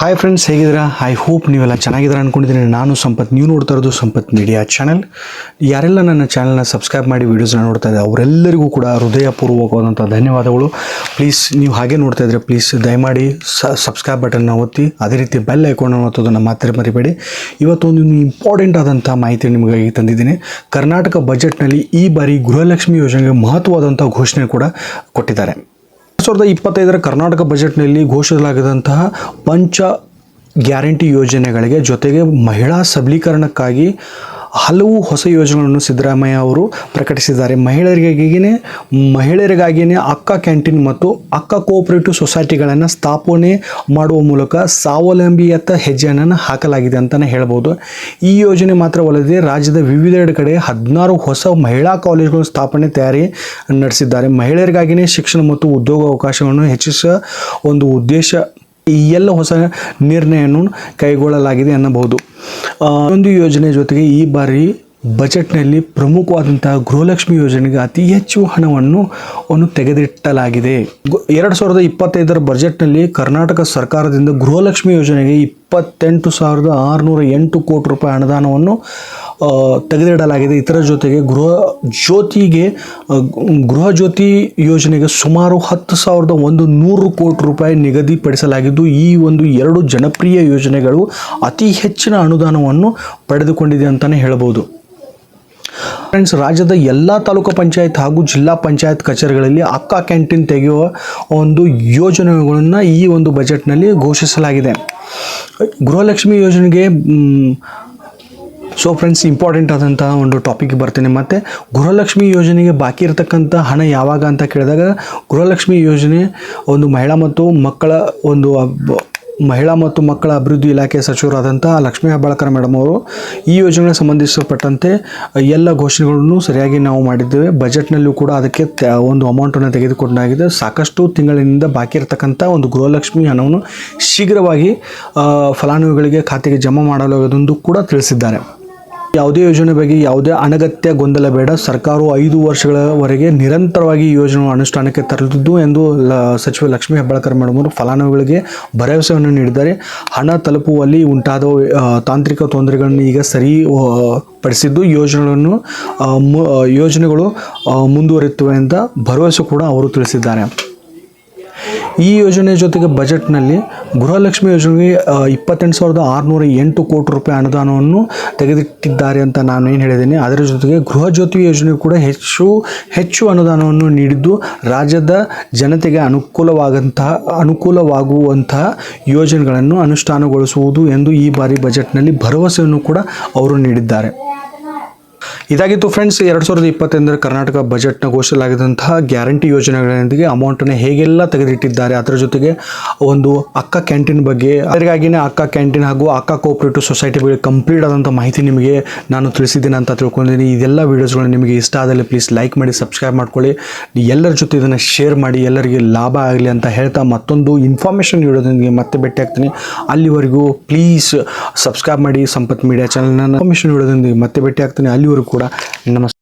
Hi friends, ಹೇಗಿದ್ದೀರಾ? I hope ನೀವೆಲ್ಲ ಚೆನ್ನಾಗಿದ್ದೀರಾ ಅಂದ್ಕೊಂಡಿದ್ದೀನಿ. ನಾನು ಸಂಪತ್, ನೀವು ನೋಡ್ತಾ ಇರೋದು ಸಂಪತ್ ಮೀಡಿಯಾ ಚಾನಲ್. ಯಾರೆಲ್ಲ ನನ್ನ ಚಾನಲ್ನ ಸಬ್ಸ್ಕ್ರೈಬ್ ಮಾಡಿ ವೀಡಿಯೋಸ್ನ ನೋಡ್ತಾ ಇದ್ದಾರೆ ಅವರೆಲ್ಲರಿಗೂ ಕೂಡ ಹೃದಯಪೂರ್ವಕವಾದಂಥ ಧನ್ಯವಾದಗಳು. ಪ್ಲೀಸ್ ನೀವು ಹಾಗೆ ನೋಡ್ತಾ ಇದ್ದರೆ ಪ್ಲೀಸ್ ದಯಮಾಡಿ ಸಬ್ಸ್ಕ್ರೈಬ್ ಬಟನ್ನ ಒತ್ತಿ, ಅದೇ ರೀತಿ ಬೆಲ್ ಐಕಾನ್ ಒತ್ತೋದನ್ನು ಮಾತ್ರ ಮರಿಬೇಡಿ. ಇವತ್ತೊಂದು ಇಂಪಾರ್ಟೆಂಟ್ ಆದಂಥ ಮಾಹಿತಿ ನಿಮಗಾಗಿ ತಂದಿದ್ದೀನಿ. ಕರ್ನಾಟಕ ಬಜೆಟ್ನಲ್ಲಿ ಈ ಬಾರಿ ಗೃಹಲಕ್ಷ್ಮಿ ಯೋಜನೆಗೆ ಮಹತ್ವವಾದಂಥ ಘೋಷಣೆ ಕೂಡ ಕೊಟ್ಟಿದ್ದಾರೆ. 2025 ಕರ್ನಾಟಕ ಬಜೆಟ್ನಲ್ಲಿ ಘೋಷಿಸಲಾಗಿದಂತಹ ಪಂಚ ಗ್ಯಾರಂಟಿ ಯೋಜನೆಗಳಿಗೆ ಜೊತೆಗೆ ಮಹಿಳಾ ಸಬಲೀಕರಣಕ್ಕಾಗಿ ಹಲವು ಹೊಸ ಯೋಜನೆಗಳನ್ನು ಸಿದ್ದರಾಮಯ್ಯ ಅವರು ಪ್ರಕಟಿಸಿದ್ದಾರೆ. ಮಹಿಳೆಯರಿಗಾಗಿಯೇ ಅಕ್ಕ ಕ್ಯಾಂಟೀನ್ ಮತ್ತು ಅಕ್ಕ ಕೋಆಪರೇಟಿವ್ ಸೊಸೈಟಿಗಳನ್ನು ಸ್ಥಾಪನೆ ಮಾಡುವ ಮೂಲಕ ಸ್ವಾವಲಂಬಿಯತ್ತ ಹೆಜ್ಜೆಯನ್ನು ಹಾಕಲಾಗಿದೆ ಅಂತಲೇ ಹೇಳ್ಬೋದು. ಈ ಯೋಜನೆ ಮಾತ್ರವಲ್ಲದೆ ರಾಜ್ಯದ ವಿವಿಧೆಡೆ ಕಡೆ 16 ಹೊಸ ಮಹಿಳಾ ಕಾಲೇಜುಗಳ ಸ್ಥಾಪನೆ ತಯಾರಿ ನಡೆಸಿದ್ದಾರೆ. ಮಹಿಳೆಯರಿಗಾಗಿಯೇ ಶಿಕ್ಷಣ ಮತ್ತು ಉದ್ಯೋಗ ಅವಕಾಶಗಳನ್ನು ಹೆಚ್ಚಿಸುವ ಒಂದು ಉದ್ದೇಶ ಈ ಎಲ್ಲ ಹೊಸ ನಿರ್ಣಯವನ್ನು ಕೈಗೊಳ್ಳಲಾಗಿದೆ ಅನ್ನಬಹುದು. ಒಂದು ಯೋಜನೆ ಜೊತೆಗೆ ಈ ಬಾರಿ ಬಜೆಟ್ನಲ್ಲಿ ಪ್ರಮುಖವಾದಂತಹ ಗೃಹಲಕ್ಷ್ಮಿ ಯೋಜನೆಗೆ ಅತಿ ಹೆಚ್ಚು ಹಣವನ್ನು ತೆಗೆದಿಟ್ಟಲಾಗಿದೆ. 2025 ಬಜೆಟ್ನಲ್ಲಿ ಕರ್ನಾಟಕ ಸರ್ಕಾರದಿಂದ ಗೃಹಲಕ್ಷ್ಮಿ ಯೋಜನೆಗೆ 28,608 ಕೋಟಿ ರೂಪಾಯಿ ಅನುದಾನವನ್ನು ತೆಗೆದಿಡಲಾಗಿದೆ. ಇದರ ಜೊತೆಗೆ ಗೃಹ ಜ್ಯೋತಿ ಯೋಜನೆಗೆ ಸುಮಾರು 10,100 ಕೋಟಿ ರೂಪಾಯಿ ನಿಗದಿಪಡಿಸಲಾಗಿದ್ದು, ಈ ಒಂದು ಎರಡು ಜನಪ್ರಿಯ ಯೋಜನೆಗಳು ಅತಿ ಹೆಚ್ಚಿನ ಅನುದಾನವನ್ನು ಪಡೆದುಕೊಂಡಿದೆ ಅಂತಲೇ ಹೇಳ್ಬೋದು. ಫ್ರೆಂಡ್ಸ್, ರಾಜ್ಯದ ಎಲ್ಲ ತಾಲೂಕು ಪಂಚಾಯತ್ ಹಾಗೂ ಜಿಲ್ಲಾ ಪಂಚಾಯತ್ ಕಚೇರಿಗಳಲ್ಲಿ ಅಕ್ಕ ಕ್ಯಾಂಟೀನ್ ತೆಗೆಯುವ ಒಂದು ಯೋಜನೆಗಳನ್ನು ಈ ಒಂದು ಬಜೆಟ್ನಲ್ಲಿ ಘೋಷಿಸಲಾಗಿದೆ. ಗೃಹಲಕ್ಷ್ಮಿ ಯೋಜನೆಗೆ ಫ್ರೆಂಡ್ಸ್, ಇಂಪಾರ್ಟೆಂಟ್ ಆದಂಥ ಒಂದು ಟಾಪಿಕ್ ಬರ್ತೀನಿ. ಮತ್ತು ಗೃಹಲಕ್ಷ್ಮಿ ಯೋಜನೆಗೆ ಬಾಕಿ ಇರತಕ್ಕಂಥ ಹಣ ಯಾವಾಗ ಅಂತ ಕೇಳಿದಾಗ, ಗೃಹಲಕ್ಷ್ಮಿ ಯೋಜನೆ ಒಂದು ಮಹಿಳಾ ಮತ್ತು ಮಕ್ಕಳ ಅಭಿವೃದ್ಧಿ ಇಲಾಖೆ ಸಚಿವರಾದಂಥ ಲಕ್ಷ್ಮೀ ಹೆಬ್ಬಾಳ್ಕರ್ ಮೇಡಮ್ ಅವರು ಈ ಯೋಜನೆಗೆ ಸಂಬಂಧಿಸಲ್ಪಟ್ಟಂತೆ ಎಲ್ಲ ಘೋಷಣೆಗಳನ್ನು ಸರಿಯಾಗಿ ನಾವು ಮಾಡಿದ್ದೇವೆ. ಬಜೆಟ್ನಲ್ಲೂ ಕೂಡ ಅದಕ್ಕೆ ಒಂದು ಅಮೌಂಟನ್ನು ತೆಗೆದುಕೊಂಡಾಗಿದೆ. ಸಾಕಷ್ಟು ತಿಂಗಳಿನಿಂದ ಬಾಕಿ ಇರತಕ್ಕಂಥ ಒಂದು ಗೃಹಲಕ್ಷ್ಮಿ ಹಣವನ್ನು ಶೀಘ್ರವಾಗಿ ಫಲಾನುಭವಿಗಳಿಗೆ ಖಾತೆಗೆ ಜಮಾ ಮಾಡಲಾಗುವುದೆಂದು ಕೂಡ ತಿಳಿಸಿದ್ದಾರೆ. ಯಾವುದೇ ಯೋಜನೆ ಬಗ್ಗೆ ಯಾವುದೇ ಅನಗತ್ಯ ಗೊಂದಲ ಬೇಡ. ಸರ್ಕಾರವು 5 ವರ್ಷಗಳವರೆಗೆ ನಿರಂತರವಾಗಿ ಈ ಯೋಜನೆಯನ್ನು ಅನುಷ್ಠಾನಕ್ಕೆ ತರಲಿದ್ದು ಎಂದು ಸಚಿವ ಲಕ್ಷ್ಮೀ ಹೆಬ್ಬಾಳ್ಕರ್ ಮೇಡಮ್ ಅವರು ಫಲಾನುಭವಿಗಳಿಗೆ ಭರವಸೆಯನ್ನು ನೀಡಿದ್ದಾರೆ. ಹಣ ತಲುಪುವಲ್ಲಿ ಉಂಟಾದ ತಾಂತ್ರಿಕ ತೊಂದರೆಗಳನ್ನು ಈಗ ಸರಿಪಡಿಸಿದ್ದು ಯೋಜನೆಗಳು ಮುಂದುವರಿಯುತ್ತವೆ ಅಂತ ಭರವಸೆ ಕೂಡ ಅವರು ತಿಳಿಸಿದ್ದಾರೆ. ಈ ಯೋಜನೆ ಜೊತೆಗೆ ಬಜೆಟ್ನಲ್ಲಿ ಗೃಹಲಕ್ಷ್ಮಿ ಯೋಜನೆಗೆ 28,608 ಕೋಟಿ ರೂಪಾಯಿ ಅನುದಾನವನ್ನು ತೆಗೆದಿಟ್ಟಿದ್ದಾರೆ ಅಂತ ನಾನು ಏನು ಹೇಳಿದ್ದೀನಿ. ಅದರ ಜೊತೆಗೆ ಗೃಹ ಜ್ಯೋತಿ ಯೋಜನೆ ಕೂಡ ಹೆಚ್ಚು ಅನುದಾನವನ್ನು ನೀಡಿದ್ದು, ರಾಜ್ಯದ ಜನತೆಗೆ ಅನುಕೂಲವಾಗುವಂತಹ ಯೋಜನೆಗಳನ್ನು ಅನುಷ್ಠಾನಗೊಳಿಸುವುದು ಎಂದು ಈ ಬಾರಿ ಬಜೆಟ್ನಲ್ಲಿ ಭರವಸೆಯನ್ನು ಕೂಡ ಅವರು ನೀಡಿದ್ದಾರೆ. ಇದಾಗಿತ್ತು ಫ್ರೆಂಡ್ಸ್, 2025 ಕರ್ನಾಟಕ ಬಜೆಟ್ನ ಘೋಷಿಸಲಾಗಿದ್ದಂತಹ ಗ್ಯಾರಂಟಿ ಯೋಜನೆಗಳೊಂದಿಗೆ ಅಮೌಂಟನ್ನು ಹೇಗೆಲ್ಲ ತೆಗೆದಿಟ್ಟಿದ್ದಾರೆ, ಅದರ ಜೊತೆಗೆ ಒಂದು ಅಕ್ಕ ಕ್ಯಾಂಟೀನ್ ಬಗ್ಗೆ, ಅದರಿಗಾಗಿಯೇ ಅಕ್ಕ ಕ್ಯಾಂಟೀನ್ ಹಾಗೂ ಅಕ್ಕ ಕೋಆಪರೇಟಿವ್ ಸೊಸೈಟಿ ಬಗ್ಗೆ ಕಂಪ್ಲೀಟ್ ಆದಂಥ ಮಾಹಿತಿ ನಿಮಗೆ ನಾನು ತಿಳಿಸಿದ್ದೀನಿ ಅಂತ ತಿಳ್ಕೊಂಡಿದ್ದೀನಿ. ಇದೆಲ್ಲ ವೀಡಿಯೋಸ್ಗಳು ನಿಮಗೆ ಇಷ್ಟ ಆದಲ್ಲಿ ಪ್ಲೀಸ್ ಲೈಕ್ ಮಾಡಿ, ಸಬ್ಸ್ಕ್ರೈಬ್ ಮಾಡ್ಕೊಳ್ಳಿ, ಎಲ್ಲರ ಜೊತೆ ಇದನ್ನು ಶೇರ್ ಮಾಡಿ, ಎಲ್ಲರಿಗೆ ಲಾಭ ಆಗಲಿ ಅಂತ ಹೇಳ್ತಾ ಮತ್ತೊಂದು ಇನ್ಫಾರ್ಮೇಷನ್ ನೀಡೋದೊಂದಿಗೆ ಮತ್ತೆ ಭೇಟಿ ಆಗ್ತೀನಿ. ಅಲ್ಲಿವರೆಗೂ ಪ್ಲೀಸ್ ಸಬ್ಸ್ಕ್ರೈಬ್ ಮಾಡಿ ಸಂಪತ್ ಮೀಡಿಯಾ ಚಾನಲ್ನ. ಇನ್ಫಾರ್ಮೇಷನ್ ನೀಡೋದೊಂದಿಗೆ ಮತ್ತೆ ಭೇಟಿ ಆಗ್ತೀನಿ. ಅಲ್ಲಿವರೆಗೂ ಕೂಡ ನಮಸ್ತೆ.